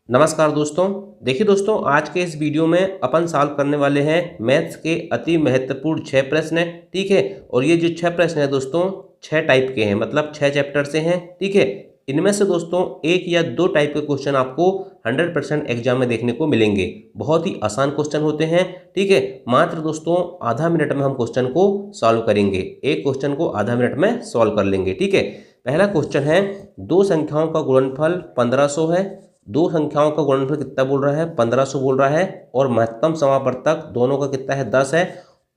नमस्कार दोस्तों। देखिए दोस्तों, आज के इस वीडियो में अपन सॉल्व करने वाले हैं मैथ्स के अति महत्वपूर्ण 6 प्रश्न। ठीक है, और ये जो 6 प्रश्न हैं दोस्तों 6 टाइप के हैं, मतलब 6 चैप्टर से हैं। ठीक है, इनमें से दोस्तों एक या दो टाइप के क्वेश्चन आपको 100% एग्जाम में देखने को मिलेंगे। बहुत ही आसान क्वेश्चन होते हैं। ठीक है, मात्र दोस्तों आधा मिनट में हम क्वेश्चन को सॉल्व करेंगे। एक क्वेश्चन को आधा मिनट में सॉल्व कर लेंगे। ठीक है, पहला क्वेश्चन है, दो संख्याओं का गुणनफल 1500 है। दो संख्याओं का गुणनफल कितना बोल रहा है? 1500 बोल रहा है। और महत्तम समापवर्तक दोनों का कितना है? 10 है।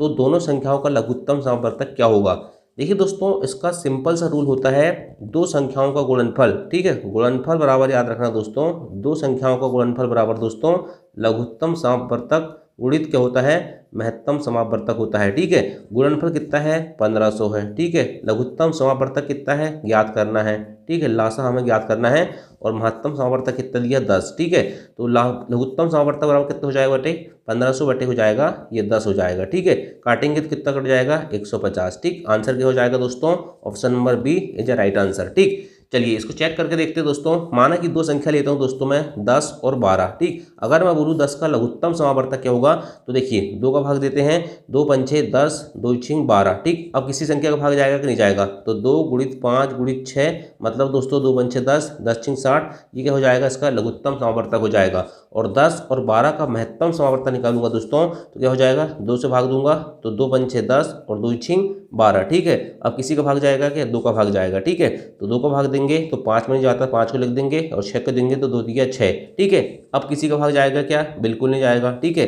तो दोनों संख्याओं का लघुत्तम समापवर्तक क्या होगा? देखिए दोस्तों, इसका सिंपल सा रूल होता है, दो संख्याओं का गुणनफल। ठीक है, गुणनफल बराबर याद रखना दोस्तों, दो संख्याओं का गुणनफल बराबर दोस्तों लघुत्तम समापवर्तक गुणित क्या होता है? महत्तम समापवर्तक होता है। ठीक है, गुणनफल कितना है? 1500 है। ठीक है, लघुत्तम समापवर्तक कितना है? ज्ञात करना है। ठीक है, लासा हमें ज्ञात करना है। और महत्तम समापवर्तक कितना दिया? 10। ठीक है, तो लघुत्तम समापवर्तक बराबर कितना हो जाएगा बटे? 1500 बटे हो जाएगा ये 10 हो जाएगा। ठीक है, काटेंगे तो कितना कट जाएगा? 150। ठीक, आंसर क्या हो जाएगा दोस्तों? Option number B is a right answer. ठीक, चलिए इसको चेक करके देखते हैं दोस्तों। माना कि दो संख्या लेता हूं दोस्तों मैं, 10 और 12। ठीक, अगर मैं बोलूं 10 का लघुत्तम समापवर्तक क्या होगा, तो देखिए दो का भाग देते हैं, 2 पंचे 10, 2 छिंग 12। ठीक, अब किसी संख्या का भाग जाएगा कि नहीं जाएगा? तो 2 गुणित 5 गुणित 6, मतलब दोस्तों 2 पंचे 10, 10 छिंग 60। ये क्या हो जाएगा? इसका लघुत्तम समापवर्तक हो जाएगा। और 10 और 12 का महत्तम समापवर्तक निकालूंगा दोस्तों, तो क्या हो जाएगा? 2 से भाग दूंगा तो 2 पंचे 10 और 2 छिंग 12। ठीक है, अब किसी का भाग जाएगा क्या? 2 का भाग जाएगा। ठीक है, तो 2 का भाग देंगे तो 5 में नहीं जाता, 5 को लिख देंगे, और 6 को देंगे तो 2 दिया 6। ठीक है, अब किसी का भाग जाएगा क्या? बिल्कुल नहीं जाएगा। ठीक है,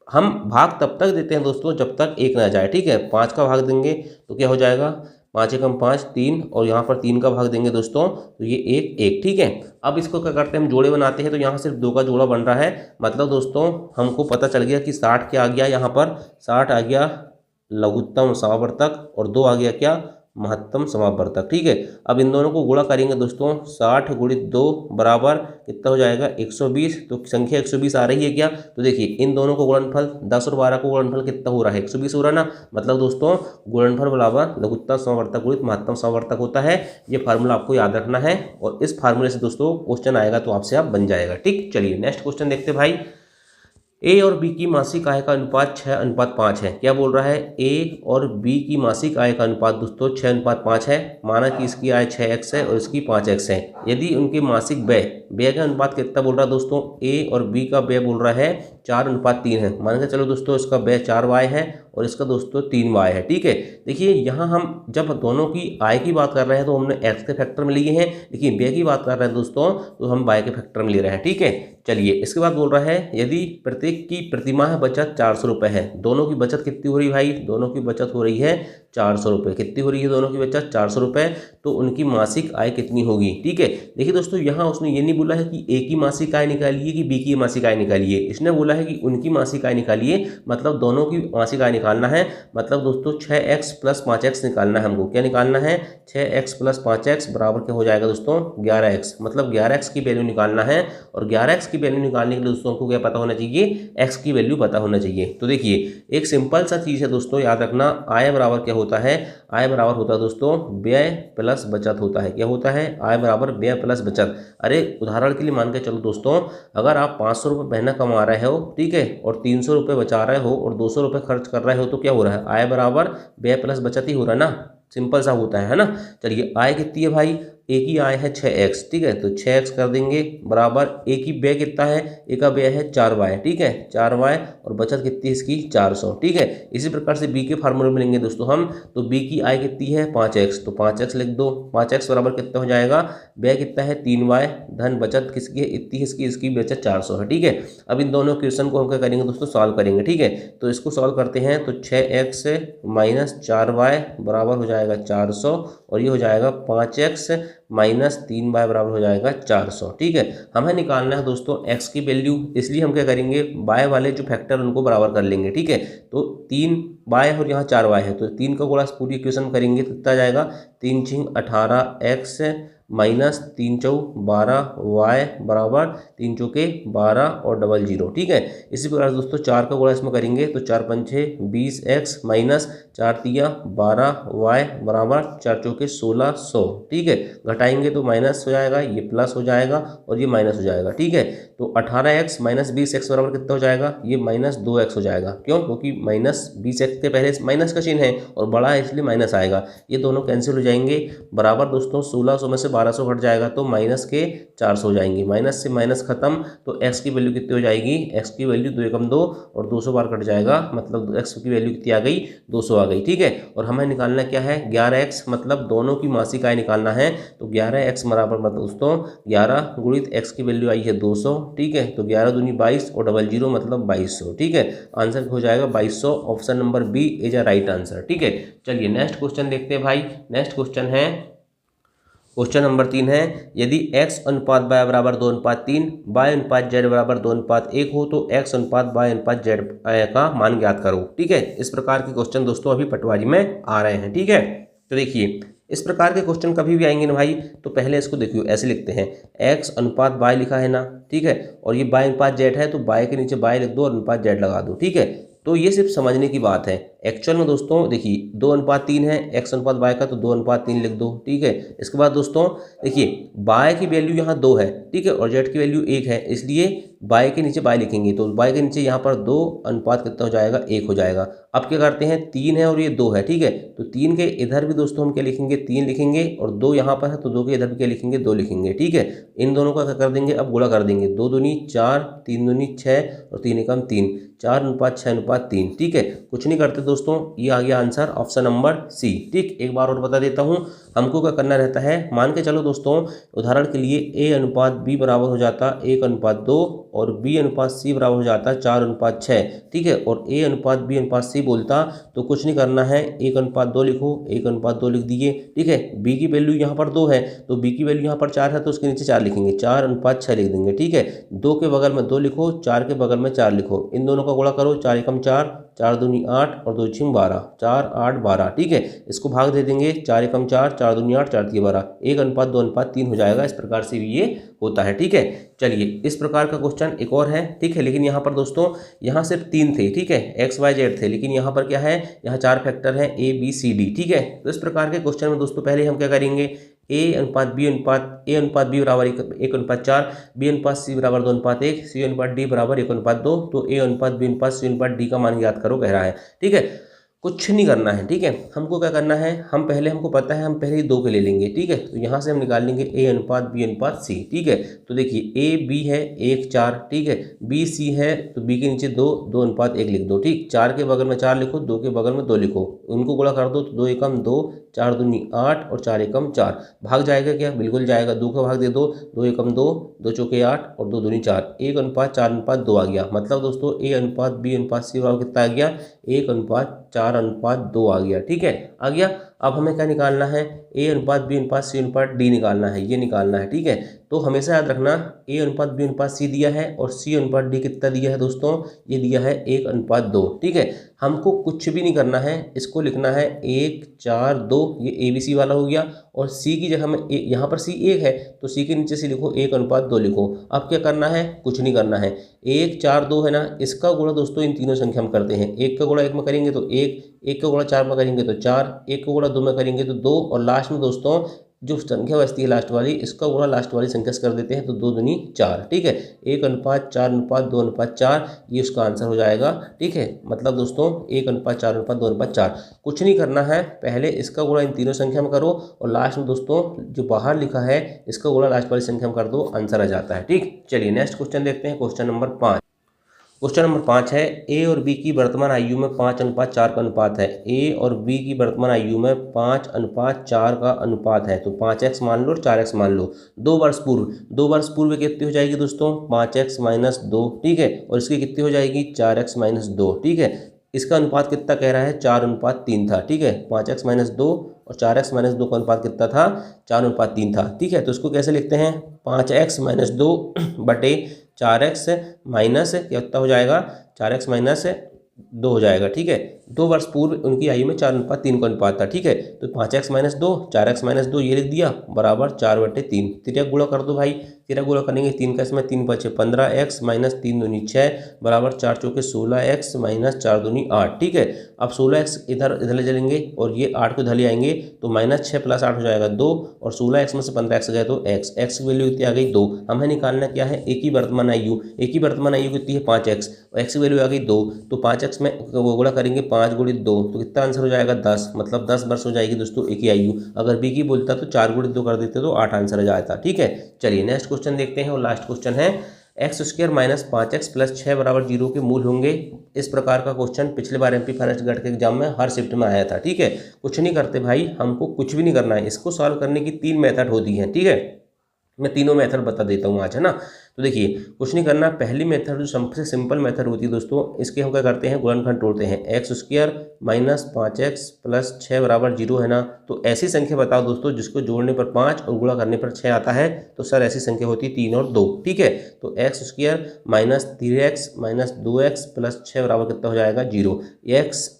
हम भाग तब तक देते हैं दोस्तों जब तक एक ना जाए। ठीक है, 5 का भाग देंगे तो क्या हो जाएगा? 5 एकम 5, 3, और यहाँ पर 3 का भाग देंगे दोस्तों तो ये 1 1। ठीक है, अब इसको क्या करते हैं? हम जोड़े बनाते हैं। तो यहाँ सिर्फ 2 का जोड़ा बन रहा है, मतलब दोस्तों हमको पता चल गया कि 60 क्या आ गया? यहाँ पर 60 आ गया लघुत्तम समापवर्तक, और 2 आ गया क्या? महत्तम समापवर्तक। ठीक है, अब इन दोनों को गुणा करेंगे दोस्तों, 60 गुणित 2 बराबर कितना हो जाएगा? 120। तो संख्या 120 आ रही है क्या? तो देखिए इन दोनों को गुणनफल 10 और 12 को गुणनफल कितना हो रहा है? 120 हो रहा है ना। मतलब दोस्तों गुणनफल बराबर लघुत्तम समापवर्तक गुणित महत्तम समापवर्तक होता है। ये फार्मूला आपको याद रखना है, और इस फार्मूले से दोस्तों क्वेश्चन आएगा तो आपसे आप बन जाएगा। ठीक, चलिए नेक्स्ट क्वेश्चन देखते भाई। ए और बी की मासिक आय का अनुपात 6:5 है। क्या बोल रहा है? ए और बी की मासिक आय का अनुपात दोस्तों 6:5 है। माना कि इसकी आय 6x है और इसकी 5x है। यदि उनके मासिक व्यय का अनुपात कितना बोल रहा है दोस्तों? ए और बी का व्यय बोल रहा है 4:3 है। मान के चलो दोस्तों इसका व्यय 4y है और इसका दोस्तों 3y है। ठीक है, देखिए यहाँ हम जब दोनों की आय की बात कर रहे हैं तो हमने x के फैक्टर में लिए हैं, लेकिन व्यय की बात कर रहे हैं दोस्तों तो हम y के फैक्टर में ले रहे हैं। ठीक है, चलिए इसके बाद बोल रहा है, यदि प्रत्येक की प्रतिमाह बचत 400 रुपये है। दोनों की बचत कितनी हो रही भाई? दोनों की बचत हो रही है 400 रुपये। कितनी हो रही है दोनों की बचत? 400 रुपये। तो उनकी मासिक आय कितनी होगी? ठीक है, देखिए दोस्तों यहाँ उसने ये नहीं बोला है कि ए की मासिक आय निकालिए कि बी की मासिक आय निकालिए। इसने बोला है कि उनकी मासिक आय निकालिए, मतलब दोनों की मासिक आय निकालना है। मतलब दोस्तों 6x + 5x निकालना है हमको। क्या निकालना है? 6x + 5x बराबर क्या हो जाएगा दोस्तों? 11x। मतलब 11x की वैल्यू निकालना है, और 11x की वैल्यू निकालने के लिए दोस्तों हमको क्या पता होना चाहिए? x की वैल्यू पता होना चाहिए। तो देखिए एक सिंपल सा चीज़ है दोस्तों, याद रखना, आय बराबर क्या होता है? आय बराबर होता है दोस्तों व्यय प्लस बचत होता है। क्या होता है? आय बराबर व्यय प्लस बचत। अरे उदाहरण के लिए मान के चलो दोस्तों, अगर आप 500 रुपये महीना कमा रहे हो, ठीक है, और 300 रुपये बचा रहे हो और 200 रुपये खर्च कर रहे हो, तो क्या हो रहा है? आय बराबर व्यय प्लस बचत ही हो रहा है ना। सिंपल सा होता है ना। चलिए आय कितनी है भाई? ए की आय है 6x। ठीक है, तो 6x कर देंगे बराबर ए की व्यय कितना है? ए का व्यय है 4y। ठीक है, 4y, और बचत कितनी है इसकी? 400। ठीक है, इसी प्रकार से बी के फार्मूले में लेंगे दोस्तों हम, तो बी की आय कितनी है? 5x। तो 5x लिख दो। 5x बराबर कितना हो जाएगा? व्यय कितना है? 3y, धन बचत किसकी है? इतनी इसकी, इसकी बचत 400 है। ठीक है, अब इन दोनों क्वेश्चन को हम क्या करेंगे दोस्तों? सॉल्व करेंगे। ठीक है, तो इसको सॉल्व करते हैं तो 6x - 4y बराबर हो जाएगा 400, और ये हो जाएगा 5x - 3y बराबर हो जाएगा 400। ठीक है, हमें निकालना है दोस्तों x की वैल्यू, इसलिए हम क्या करेंगे? y वाले जो फैक्टर उनको बराबर कर लेंगे। ठीक है, तो 3y और यहाँ 4y है, तो 3 का गुणा पूरी इक्वेशन करेंगे तो कितना जाएगा? 3 × 18x माइनस 3 चौक 12 y बराबर 3 चौके 12 और डबल जीरो। ठीक है, इसी प्रकार दोस्तों 4 का गुणा इसमें करेंगे तो 4 पंचे 20x माइनस 4 तिया 12y बराबर 4 चौके 1600। ठीक है, घटाएंगे तो माइनस हो जाएगा, ये प्लस हो जाएगा और ये माइनस हो जाएगा। ठीक है, तो 18x माइनस 20x बराबर कितना हो जाएगा, ये माइनस 2x हो जाएगा। क्यों, क्योंकि माइनस 20x के पहले माइनस का चिन्ह है और बड़ा है इसलिए माइनस आएगा। ये दोनों कैंसिल हो जाएंगे, बराबर दोस्तों 1600 में से 1200 घट जाएगा तो माइनस के 400 हो जाएंगे। माइनस से माइनस खत्म तो x की वैल्यू कितनी हो जाएगी, x की वैल्यू 2 एकम 2 और 200 बार कट जाएगा, मतलब x की वैल्यू कितनी आ गई, 200 आ गई। ठीक है, और हमें निकालना क्या है, 11x, मतलब दोनों की मासिक आय निकालना है। तो 11x बराबर मतलब दोस्तों 11 गुणित x की वैल्यू आई है 200। ठीक है, तो 11 दूनी 22 और डबल जीरो मतलब 2200। ठीक है, आंसर हो जाएगा 2200। Option number B is a right answer. ठीक है, चलिए नेक्स्ट क्वेश्चन देखते हैं भाई। नेक्स्ट क्वेश्चन है, क्वेश्चन नंबर 3 है, यदि x अनुपात y बराबर 2:3, y अनुपात z बराबर 2:1 हो तो x अनुपात y अनुपात z का मान ज्ञात करो। ठीक है, इस प्रकार के क्वेश्चन दोस्तों अभी पटवारी में आ रहे हैं। ठीक है, तो देखिए इस प्रकार के क्वेश्चन कभी भी आएंगे ना भाई, तो पहले इसको देखियो, ऐसे लिखते हैं, x अनुपात y लिखा है ना, ठीक है, और ये y अनुपात z है तो y के नीचे y लिख दो और अनुपात z लगा दो। ठीक है, तो ये सिर्फ समझने की बात है। एक्चुअल में दोस्तों देखिए 2:3 है x अनुपात y का, तो 2:3 लिख दो। ठीक है, इसके बाद दोस्तों देखिए y की वैल्यू यहाँ 2 है, ठीक है, और z की वैल्यू 1 है, इसलिए y के नीचे y लिखेंगे तो y के नीचे यहाँ पर 2 अनुपात कितना हो जाएगा, 1 हो जाएगा। अब क्या करते हैं, 3 है और ये 2 है। ठीक है, तो 3 के इधर भी दोस्तों हम क्या लिखेंगे, 3 लिखेंगे, और 2 यहाँ पर है तो 2 के इधर भी क्या लिखेंगे, 2 लिखेंगे। ठीक है, इन दोनों का क्या कर देंगे, अब गुणा कर देंगे, 2 दूनी 4, 3 दूनी 6 और 3 एकम 3, 4:6:3। ठीक है, कुछ नहीं करते दोस्तों, ये आ गया आंसर ऑप्शन नंबर सी। ठीक, एक बार और बता देता हूँ, हमको क्या करना रहता है, मान के चलो दोस्तों उदाहरण के लिए a अनुपात b बराबर हो जाता 1:2 और b अनुपात c बराबर हो जाता 4:6। ठीक है, और a अनुपात b अनुपात c बोलता तो कुछ नहीं करना है, 1:2 लिखो, 1:2 लिख दिए। ठीक है, b की वैल्यू यहाँ पर 2 है तो b की वैल्यू यहाँ पर 4 है तो उसके नीचे 4 लिखेंगे, 4:6 लिख देंगे। ठीक है, 2 के बगल में 2 लिखो, 4 के बगल में 4 लिखो, इन दोनों का गुणा करो, 4 एकम 4, 4 दूनी 8 और 2 छिम 12, 4 8 12। ठीक है, इसको भाग दे देंगे, 4 एकम 4, 4 दूनी 8, 4 तिया 12, 1:2:3 हो जाएगा। इस प्रकार से भी ये होता है। ठीक है, चलिए इस प्रकार का क्वेश्चन एक और है। ठीक है, लेकिन यहाँ पर दोस्तों यहाँ सिर्फ 3 थे, ठीक है, x y z थे, लेकिन यहाँ पर क्या है, यहाँ 4 फैक्टर है a b c d। ठीक है, तो इस प्रकार के क्वेश्चन में दोस्तों पहले हम क्या करेंगे, a अनुपात b बराबर 1:4, b अनुपात c बराबर 2:1, c अनुपात d बराबर 1:2, तो a अनुपात b अनुपात c अनुपात d का मान ज्ञात करो कह रहा है। ठीक है, कुछ नहीं करना है। ठीक है, हमको क्या करना है, हमको पता है, हम पहले ही 2 के ले लेंगे। ठीक है, तो यहाँ से हम निकाल लेंगे a अनुपात b अनुपात c। ठीक है, तो देखिए a b है 1 4, ठीक है, b c है तो b के नीचे 2, 2:1 लिख दो। ठीक, 4 के बगल में 4 लिखो, 2 के बगल में 2 लिखो, उनको गुणा कर दो तो 2 एकम 2, 4 दूनी 8 और 4 एकम 4, भाग जाएगा क्या, बिल्कुल जाएगा, 2 का भाग दे दो, 2 एकम 2, 2 चौके 8 और 2 दूनी 4, 1:4:2 आ गया। मतलब दोस्तों a अनुपात b अनुपात c बराबर कितना आ गया, 1:4:2 आ गया। ठीक है, आ गया। अब हमें क्या निकालना है, a अनुपात b अनुपात c अनुपात d निकालना है, ये निकालना है। ठीक है, तो हमेशा याद रखना a अनुपात b अनुपात c दिया है और c अनुपात d कितना दिया है दोस्तों, ये दिया है 1:2। ठीक है, हमको कुछ भी नहीं करना है, इसको लिखना है 1 4 2, ये ABC वाला हो गया, और C की जगह में यहाँ पर C 1 है तो C के नीचे से लिखो 1:2 लिखो। अब क्या करना है, कुछ नहीं करना है, 1 4 2 है ना, इसका गुणा दोस्तों इन तीनों संख्या में करते हैं। 1 का गुणा 1 में करेंगे तो 1, 1 का गुणा 4 में करेंगे तो 4, 1 का गुणा 2 में करेंगे तो 2, और लास्ट में दोस्तों जो संख्या बचती है लास्ट वाली, इसका गुणा लास्ट वाली संख्या से कर देते हैं तो 2 दूनी 4। ठीक है, 1:4:2:4, ये उसका आंसर हो जाएगा। ठीक है, मतलब दोस्तों 1:4:2:4, कुछ नहीं करना है, पहले इसका गुणा इन तीनों संख्या में करो और लास्ट में दोस्तों जो बाहर लिखा है इसका गुणा लास्ट वाली संख्या में कर दो, आंसर आ जाता है। ठीक, चलिए नेक्स्ट क्वेश्चन देखते हैं, क्वेश्चन नंबर 5। क्वेश्चन नंबर 5 है, ए और बी की वर्तमान आयु में 5:4 का अनुपात है। ए और बी की वर्तमान आयु में 5:4 का अनुपात है, तो 5x मान लो और 4x मान लो। 2 वर्ष पूर्व कितनी हो जाएगी दोस्तों, 5x - 2। ठीक है, और इसकी कितनी हो जाएगी, 4x - 2। ठीक है, इसका अनुपात कितना कह रहा है, 4:3 था। ठीक है, 5x - 2 और 4x - 2 का अनुपात कितना था, 4:3 था। ठीक है, तो इसको कैसे लिखते हैं, 5x - 2 बटे 4x माइनस कितना हो जाएगा, 4x माइनस 2 हो जाएगा। ठीक है, 2 वर्ष पूर्व उनकी आयु में 4:3 का अनुपात था। ठीक है, तो 5x माइनस 2, 4x माइनस 2 ये लिख दिया बराबर 4/3। तिर्यक गुणा कर दो भाई, तिर्यक गुणा करेंगे 3 का इसमें 3 5 15x माइनस 3 दूनी 6 बराबर 4 चौके 16x माइनस 4 दूनी 8। ठीक है, अब 16x इधर इधर ले चलेंगे और ये 8 को इधर ले आएंगे तो -6 + 8 हो जाएगा 2 और 16x में से 15x गए तो x की वैल्यू कितनी आ गई 2। हमें निकालना क्या है, एक ही वर्तमान आयु, एक ही वर्तमान आयु कितनी है 5x और x की वैल्यू आ गई 2, तो 5x में वो गुणा करेंगे 5 × 2 तो कितना आंसर हो जाएगा 10, मतलब 10 वर्ष हो जाएगी दोस्तों एक ही आयु। अगर बी की बोलता तो 4 × 2 कर देते तो 8 आंसर आ जाता। ठीक है, चलिए नेक्स्ट क्वेश्चन देखते हैं और लास्ट क्वेश्चन है x² माइनस 5x प्लस 6 बराबर 0 के मूल होंगे। इस प्रकार का क्वेश्चन पिछले बार MP फॉरेस्ट गार्ड के एग्जाम में हर शिफ्ट में आया था। ठीक है, कुछ नहीं करते भाई, हमको कुछ भी नहीं करना है, इसको सॉल्व करने की 3 मेथड होती हैं। ठीक है, मैं तीनों मेथड बता देता हूँ आज, है ना। तो देखिए कुछ नहीं करना, पहली मेथड जो सबसे सिंपल मेथड होती है दोस्तों, इसके हम क्या करते हैं गुणनखंड तोड़ते हैं। x² माइनस 5x प्लस 6 बराबर 0 है ना, तो ऐसी संख्या बताओ दोस्तों जिसको जोड़ने पर 5 और गुणा करने पर 6 आता है, तो सर ऐसी संख्या होती है 3 और 2। ठीक है, तो x² minus 3x minus 2x plus 6 बराबर कितना हो जाएगा 0।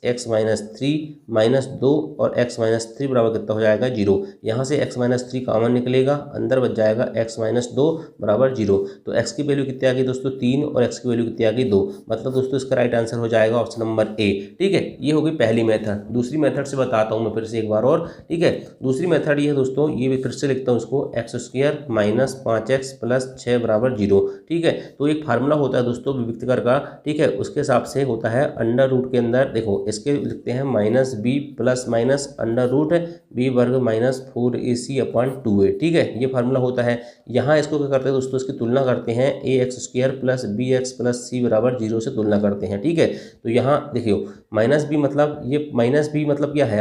x माइनस 3 माइनस 2 और x माइनस 3 बराबर कितना हो जाएगा 0। यहाँ से x माइनस 3 कॉमन निकलेगा, अंदर बच जाएगा x माइनस 2 बराबर 0। तो x की वैल्यू कितनी आ गई दोस्तों 3 और x की वैल्यू कितनी आ गई 2, मतलब दोस्तों इसका राइट आंसर हो जाएगा ऑप्शन नंबर ए। ठीक है, ये हो गई पहली मेथड। दूसरी मेथड से बताता हूँ मैं फिर से एक बार और। ठीक है, दूसरी मेथड ये है दोस्तों, ये भी फिर से लिखता हूँ इसको, x² माइनस 5x प्लस 6 बराबर 0। ठीक है, तो एक फार्मूला होता है दोस्तों विविक्तकर का। ठीक है, उसके हिसाब से होता है अंडर रूट के अंदर, देखो इसके लिखते हैं -b plus minus under root b वर्ग माइनस 4ac/2a। ठीक है, ये फार्मूला होता है। यहाँ इसको क्या करते हैं दोस्तों, इसकी तुलना करते हैं ax² plus bx plus c बराबर 0 से तुलना करते हैं। ठीक है, तो यहाँ देखियो -b मतलब ये -b मतलब क्या है,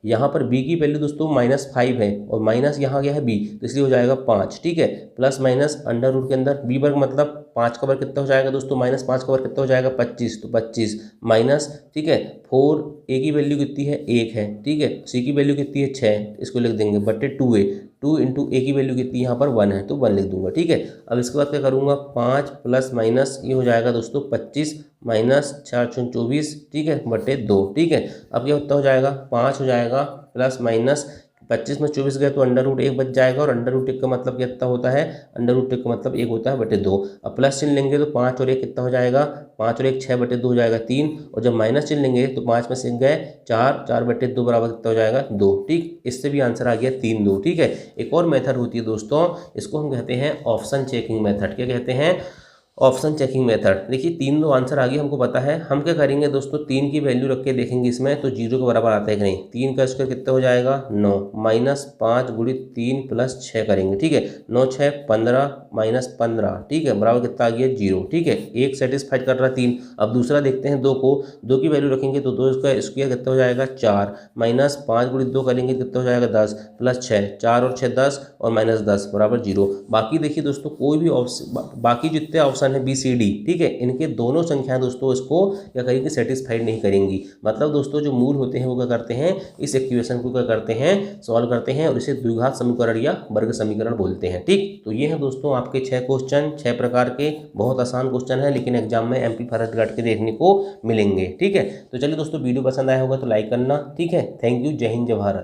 यहाँ पर b की वैल्यू दोस्तों -5 है और माइनस यहाँ गया है b, तो इसलिए हो जाएगा 5। ठीक है, प्लस माइनस अंडर रूट के अंदर b वर्ग मतलब 5 का वर्ग कितना हो जाएगा दोस्तों, -5 का वर्ग कितना हो जाएगा 25, तो 25 माइनस, ठीक है 4, a की वैल्यू कितनी है 1 है। ठीक है, c की वैल्यू कितनी है 6, इसको लिख देंगे बटे 2a, 2 × a की वैल्यू कितनी यहाँ पर 1 है तो 1 लिख दूंगा। ठीक है, अब इसके बाद क्या करूँगा 5 प्लस माइनस ये हो जाएगा दोस्तों 25 माइनस 4 × 24। ठीक है, बटे 2। ठीक है, अब क्या होता हो जाएगा 5 हो जाएगा प्लस माइनस 25 में 24 गए तो अंडर रूट 1 बच जाएगा और अंडर रूट 1 का मतलब कितना होता है, अंडर रूट 1 का मतलब 1 होता है बटे 2। अब प्लस चिन्ह लेंगे तो 5 और 1 कितना हो जाएगा, 5 और 1 6 बटे 2 हो जाएगा 3, और जब माइनस चिन्ह लेंगे तो 5 में से गए 4, 4 बटे 2 बराबर कितना हो जाएगा 2। ठीक, इससे भी आंसर आ गया 3 2। ठीक है, एक और मेथड होती है दोस्तों, इसको हम कहते हैं ऑप्शन चेकिंग मेथड। क्या कहते हैं, ऑप्शन चेकिंग मेथड। देखिए 3 2 आंसर आ गया, हमको पता है। हम क्या करेंगे दोस्तों, 3 की वैल्यू रख के देखेंगे इसमें तो 0 के बराबर आता है कि नहीं। 3 का स्क्वायर कितना हो जाएगा 9 माइनस 5 × 3 प्लस 6 करेंगे। ठीक है, 9 6 15 माइनस 15। ठीक है, बराबर कितना आ गया 0। ठीक है, एक सेटिस्फाइड कर रहा 3। अब दूसरा देखते हैं 2 को, 2 की वैल्यू रखेंगे तो 2 का स्क्वायर कितना हो जाएगा 4 माइनस 5 × 2 करेंगे कितना हो जाएगा 10 प्लस 6, 4 और 6 10 और माइनस 10 बराबर 0। बाकी देखिए दोस्तों कोई भी ऑप्शन, बाकी जितने ऑप्शन है BCD, ठीक है, इनके दोनों संख्याएं दोस्तों इसको क्या करेंगी सेटिस्फाइड नहीं करेंगी। मतलब दोस्तों जो मूल होते हैं वो क्या करते हैं, इस इक्वेशन को क्या करते हैं सॉल्व करते हैं और इसे द्विघात समीकरण या वर्ग समीकरण बोलते हैं। ठीक, तो ये है दोस्तों आपके 6 क्वेश्चन, 6 प्रकार के बहुत आसान क्वेश्चन है, लेकिन एग्जाम में MP फॉरेस्ट गार्ड के देखने को मिलेंगे। ठीक है, तो चलिए दोस्तों वीडियो पसंद आया होगा तो लाइक करना। ठीक है, थैंक यू, जय हिंद जय भारत।